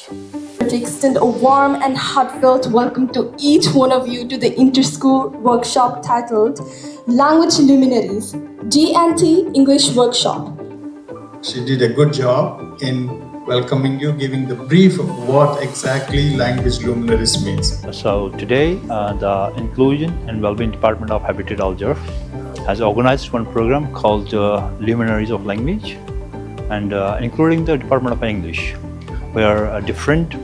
To extend a warm and heartfelt welcome to each one of you to the Inter-School Workshop titled Language Luminaries G&T English Workshop. She did a good job in welcoming you, giving the brief of what exactly language luminaries means. So today, the Inclusion and Wellbeing Department of Habitat Jurf has organized one program called Luminaries of Language, and including the Department of English, where different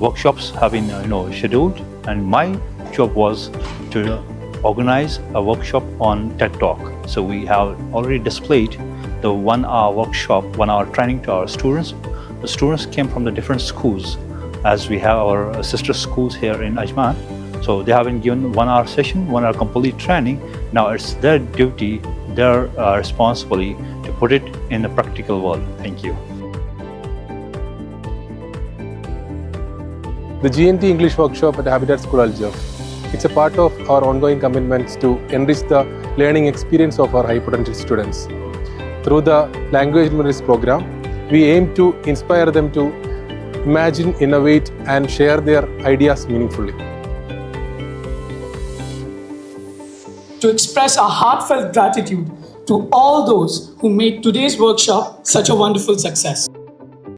workshops have been scheduled, and my job was to organize a workshop on TED Talk. So we have already displayed the 1 hour workshop, 1 hour training to our students. The students came from the different schools, as we have our sister schools here in Ajman. So they have been given 1 hour session, 1 hour complete training. Now it's their duty, their responsibility to put it in the practical world. Thank you. The G&T English Workshop at Habitat School Jurf. It's a part of our ongoing commitments to enrich the learning experience of our high potential students. Through the Language Luminaries program, we aim to inspire them to imagine, innovate, and share their ideas meaningfully. To express our heartfelt gratitude to all those who made today's workshop such a wonderful success.